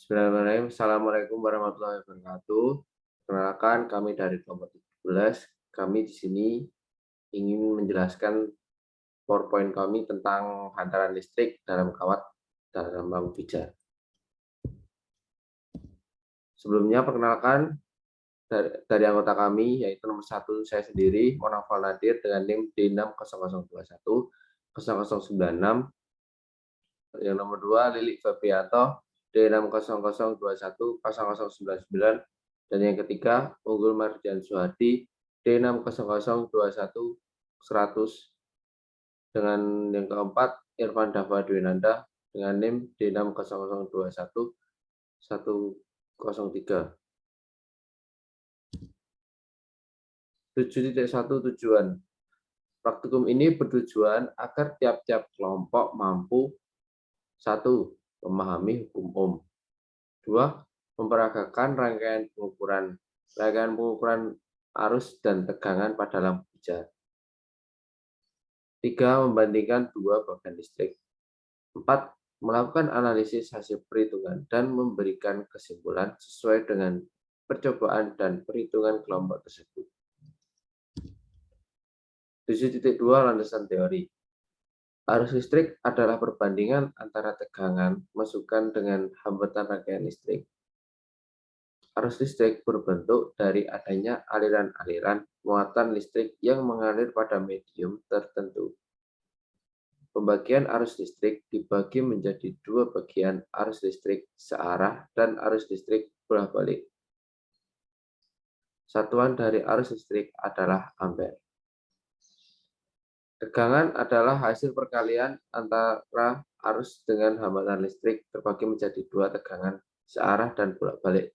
Bismillahirrahmanirrahim. Assalamualaikum warahmatullahi wabarakatuh. Perkenalkan, kami dari kelompok 17. Kami di sini ingin menjelaskan PowerPoint kami tentang hantaran listrik dalam kawat dalam lampu pijar. Sebelumnya, perkenalkan dari anggota kami, yaitu nomor 1 saya sendiri, Monafal Nadir dengan NIM D60021 0096. Yang nomor 2, Lilik Febrianto D60021 0099. Dan yang ketiga, Unggul Mardian Suhardi D60021 100. Dengan yang keempat, Irfan Dava Dwinanda dengan NIM D60021 103. 7.1 tujuan. Praktikum ini bertujuan agar tiap-tiap kelompok mampu 1. Memahami hukum Ohm. 2. Memperagakan rangkaian pengukuran arus dan tegangan pada lampu pijar. 3. Membandingkan dua bagian listrik. 4. Melakukan analisis hasil perhitungan dan memberikan kesimpulan sesuai dengan percobaan dan perhitungan kelompok tersebut. 7.2 Landasan teori. Arus listrik adalah perbandingan antara tegangan masukan dengan hambatan rangkaian listrik. Arus listrik berbentuk dari adanya aliran-aliran muatan listrik yang mengalir pada medium tertentu. Pembagian arus listrik dibagi menjadi dua bagian, arus listrik searah dan arus listrik bolak-balik. Satuan dari arus listrik adalah ampere. Tegangan adalah hasil perkalian antara arus dengan hambatan listrik terbagi menjadi dua tegangan searah dan bolak-balik.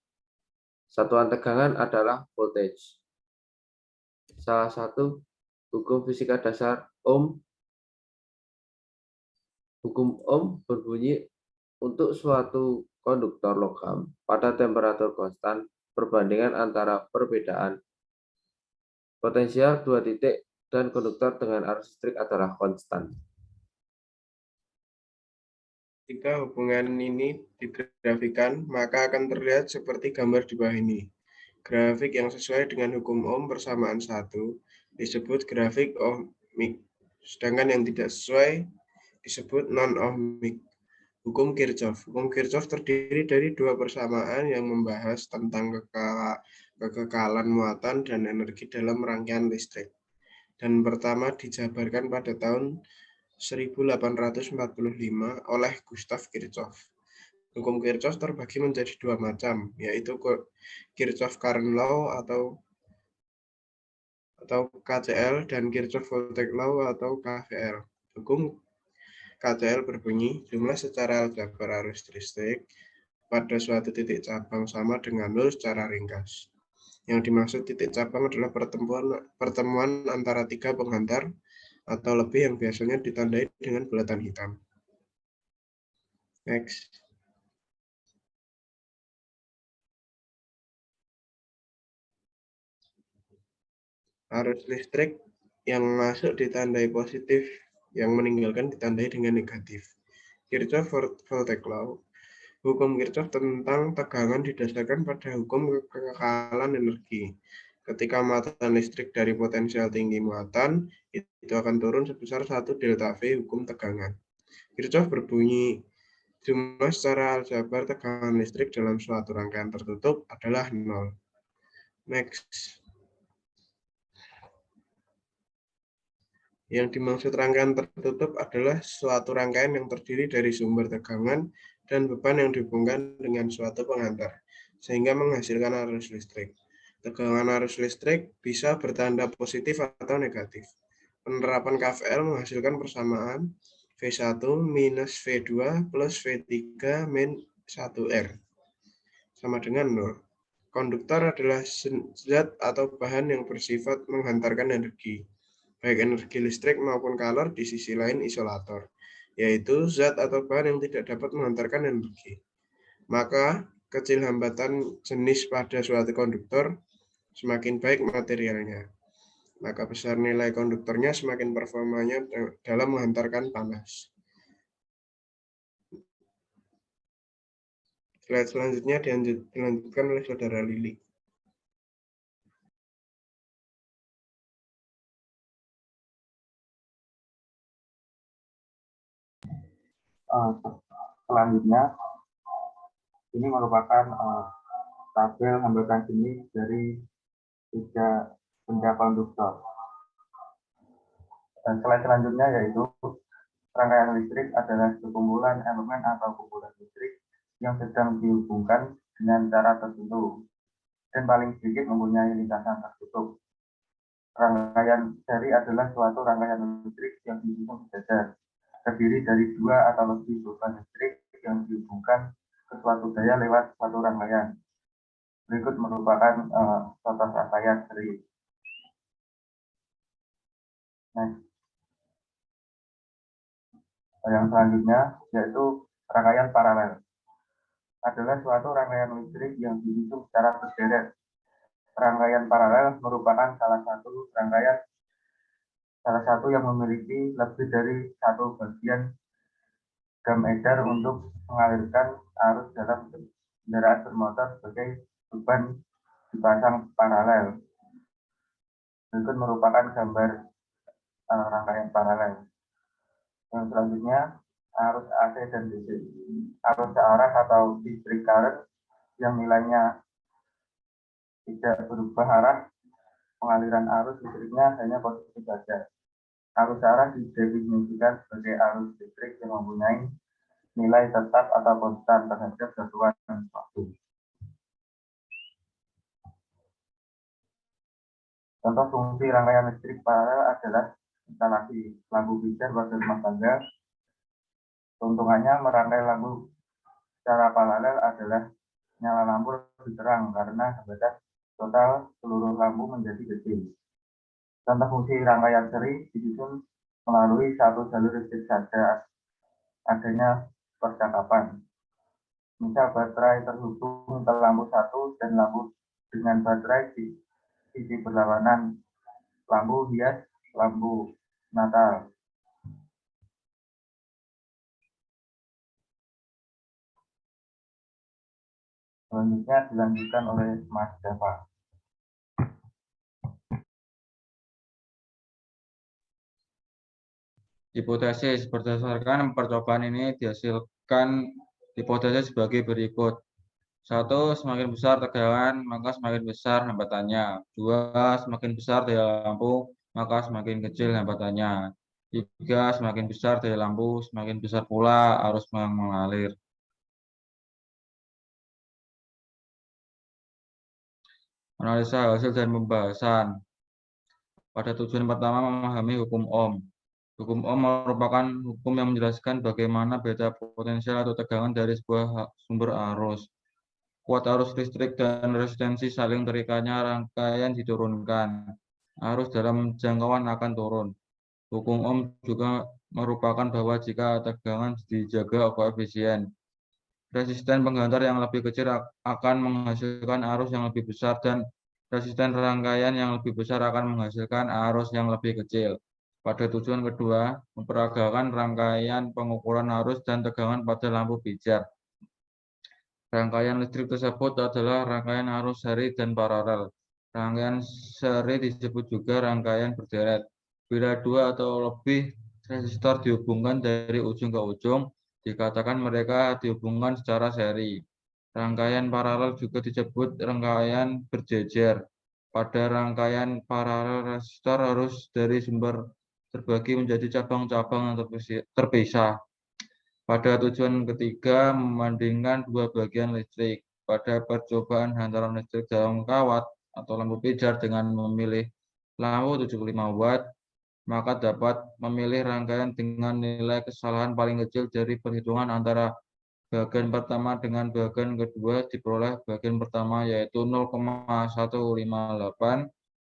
Satuan tegangan adalah voltage. Salah satu hukum fisika dasar Ohm. Hukum Ohm berbunyi untuk suatu konduktor logam pada temperatur konstan, perbandingan antara perbedaan potensial dua titik dan konduktor dengan arus listrik adalah konstan. Jika hubungan ini digrafikan, maka akan terlihat seperti gambar di bawah ini. Grafik yang sesuai dengan hukum Ohm persamaan 1 disebut grafik ohmik, sedangkan yang tidak sesuai disebut non-ohmik. Hukum Kirchhoff. Hukum Kirchhoff terdiri dari dua persamaan yang membahas tentang kekekalan muatan dan energi dalam rangkaian listrik. Dan pertama dijabarkan pada tahun 1845 oleh Gustav Kirchhoff. Hukum Kirchhoff terbagi menjadi dua macam, yaitu Kirchhoff-Current Law atau KCL dan Kirchhoff-Voltage Law atau KVL. Hukum KCL berbunyi jumlah secara aljabar arus listrik pada suatu titik cabang sama dengan 0 secara ringkas. Yang dimaksud titik cabang adalah pertemuan antara tiga penghantar atau lebih yang biasanya ditandai dengan bulatan hitam. Next. Arus listrik yang masuk ditandai positif, yang meninggalkan ditandai dengan negatif. Kirchhoff-Voltage Law. Hukum Kirchhoff tentang tegangan didasarkan pada hukum kekekalan energi. Ketika muatan listrik dari potensial tinggi muatan, itu akan turun sebesar 1 delta V hukum tegangan. Kirchhoff berbunyi, jumlah secara aljabar tegangan listrik dalam suatu rangkaian tertutup adalah 0. Next. Yang dimaksud rangkaian tertutup adalah suatu rangkaian yang terdiri dari sumber tegangan dan beban yang dihubungkan dengan suatu penghantar, sehingga menghasilkan arus listrik. Tegangan arus listrik bisa bertanda positif atau negatif. Penerapan KVL menghasilkan persamaan V1 minus V2 plus V3 min 1R sama dengan 0. Konduktor adalah zat atau bahan yang bersifat menghantarkan energi, baik energi listrik maupun kalor di sisi lain isolator, yaitu zat atau bahan yang tidak dapat menghantarkan energi. Maka kecil hambatan jenis pada suatu konduktor, semakin baik materialnya. Maka besar nilai konduktornya, semakin performanya dalam menghantarkan panas. Slide selanjutnya dilanjutkan oleh Saudara Lili. Selanjutnya, ini merupakan tabel hambatan jenis dari 3 benda konduktor. Dan slide selanjutnya yaitu rangkaian listrik adalah sekumpulan elemen atau kumpulan listrik yang sedang dihubungkan dengan cara tertentu dan paling sedikit mempunyai lintasan tertutup. Rangkaian seri adalah suatu rangkaian listrik yang disusun sejajar, terdiri dari 2 atau lebih beban listrik yang dihubungkan ke suatu daya lewat suatu rangkaian. Berikut merupakan contoh rangkaian seri. Yang selanjutnya yaitu rangkaian paralel. Adalah suatu rangkaian listrik yang disusun secara berderet. Rangkaian paralel merupakan salah satu yang memiliki lebih dari satu bagian gam edar untuk mengalirkan arus dalam kendaraan bermotor sebagai beban dipasang paralel. Berikut merupakan gambar rangkaian paralel. Yang selanjutnya, arus AC dan DC. Arus searah atau district current yang nilainya tidak berubah arah, pengaliran arus listriknya hanya positif saja. Arus searah didefinisikan sebagai arus listrik yang mempunyai nilai tetap atau konstan terhadap satuan waktu. Contoh fungsi rangkaian listrik paralel adalah instalasi lampu pijar pada rumah tangga. Keuntungannya merangkai lampu secara paralel adalah nyala lampu lebih terang karena hambatan total seluruh lampu menjadi kecil. Contoh fungsi rangkaian seri disusun melalui satu jalur listrik saja, adanya percakapan. Misal baterai terhubung ke lampu satu dan lampu dengan baterai di sisi berlawanan, lampu hias, lampu Natal. Selanjutnya dilanjutkan oleh Mas Dava. Hipotesis berdasarkan percobaan ini dihasilkan hipotesis sebagai berikut. 1. Semakin besar tegangan, maka semakin besar hambatannya. 2. Semakin besar daya lampu, maka semakin kecil hambatannya. 3. Semakin besar daya lampu, semakin besar pula arus yang mengalir. Analisa hasil dan pembahasan. Pada tujuan pertama memahami hukum Ohm. Hukum Ohm merupakan hukum yang menjelaskan bagaimana beda potensial atau tegangan dari sebuah sumber arus. Kuat arus listrik dan resistensi saling terikatnya rangkaian diturunkan. Arus dalam jangkauan akan turun. Hukum Ohm juga merupakan bahwa jika tegangan dijaga koefisien, resisten penghantar yang lebih kecil akan menghasilkan arus yang lebih besar dan resisten rangkaian yang lebih besar akan menghasilkan arus yang lebih kecil. Pada tujuan kedua, memperagakan rangkaian pengukuran arus dan tegangan pada lampu pijar. Rangkaian listrik tersebut adalah rangkaian arus seri dan paralel. Rangkaian seri disebut juga rangkaian berderet. Bila 2 atau lebih resistor dihubungkan dari ujung ke ujung, dikatakan mereka dihubungkan secara seri. Rangkaian paralel juga disebut rangkaian berjejer. Pada rangkaian paralel, resistor harus dari sumber terbagi menjadi cabang-cabang yang terpisah. Pada tujuan ketiga, membandingkan dua bagian listrik. Pada percobaan hantaran listrik dalam kawat atau lampu pijar dengan memilih lampu 75 watt, maka dapat memilih rangkaian dengan nilai kesalahan paling kecil dari perhitungan antara bagian pertama dengan bagian kedua diperoleh bagian pertama yaitu 0,158,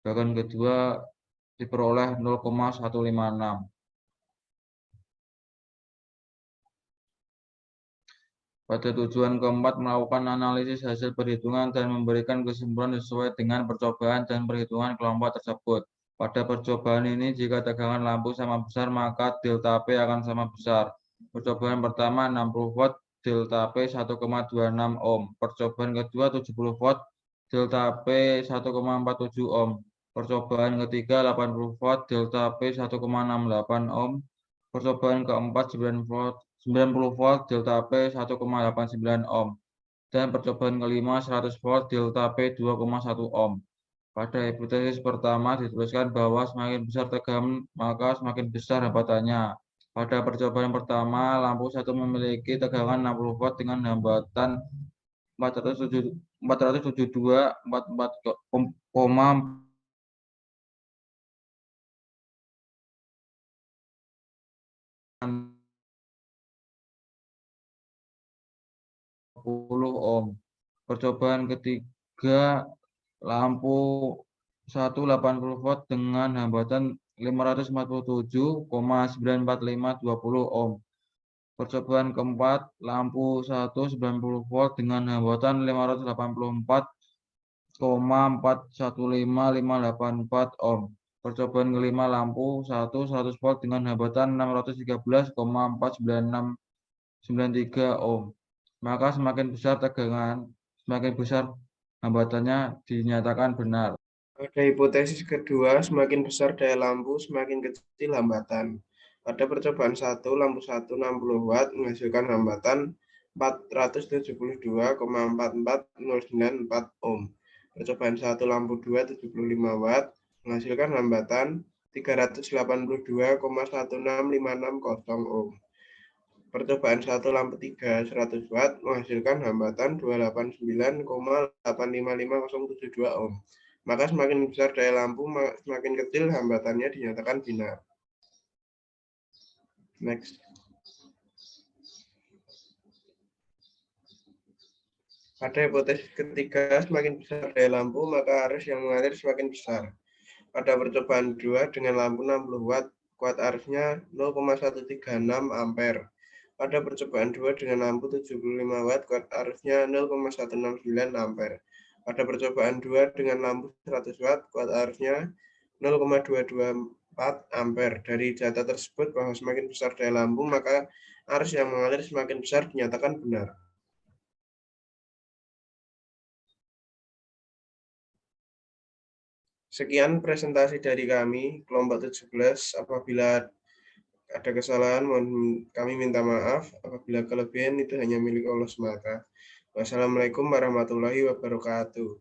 bagian kedua diperoleh 0,156. Pada tujuan keempat, melakukan analisis hasil perhitungan dan memberikan kesimpulan sesuai dengan percobaan dan perhitungan kelompok tersebut. Pada percobaan ini, jika tegangan lampu sama besar, maka delta P akan sama besar. Percobaan pertama 60 watt delta P 1,26 ohm. Percobaan kedua 70 watt, delta P 1,47 ohm. Percobaan ketiga 80 watt, delta P 1,68 ohm. Percobaan keempat 90 volt, delta P 1,89 ohm. Dan percobaan kelima 100 volt, delta P 2,1 ohm. Pada hipotesis pertama dituliskan bahwa semakin besar tegangan maka semakin besar hambatannya. Pada percobaan pertama, lampu 1 memiliki tegangan 60 watt dengan hambatan 472,44 ohm. Percobaan ketiga, lampu 180 watt dengan hambatan 547,94520 ohm. Percobaan keempat, lampu 190 volt dengan hambatan 584,415584 ohm. Percobaan kelima, lampu 100 volt dengan hambatan 613,49693 ohm. Maka semakin besar tegangan, semakin besar hambatannya dinyatakan benar. Pada hipotesis kedua, semakin besar daya lampu, semakin kecil hambatan. Pada percobaan 1, lampu 1 60 watt menghasilkan hambatan 472,44094 ohm. Percobaan 1, lampu 2 75 watt menghasilkan hambatan 382,16560 ohm. Percobaan 1, lampu 3 100 watt menghasilkan hambatan 289,855072 ohm. Maka semakin besar daya lampu, semakin kecil hambatannya dinyatakan benar. Next. Pada hipotesis ketiga, semakin besar daya lampu, maka arus yang mengalir semakin besar. Pada percobaan 2 dengan lampu 60 watt, kuat arusnya 0,136 ampere. Pada percobaan 2 dengan lampu 75 watt, kuat arusnya 0,169 ampere. Pada percobaan 2 dengan lampu 100 watt, kuat arusnya 0,224 ampere. Dari data tersebut bahwa semakin besar daya lampu, maka arus yang mengalir semakin besar dinyatakan benar. Sekian presentasi dari kami, kelompok 17. Apabila ada kesalahan, kami minta maaf. Apabila kelebihan, itu hanya milik Allah semata. Wassalamualaikum warahmatullahi wabarakatuh.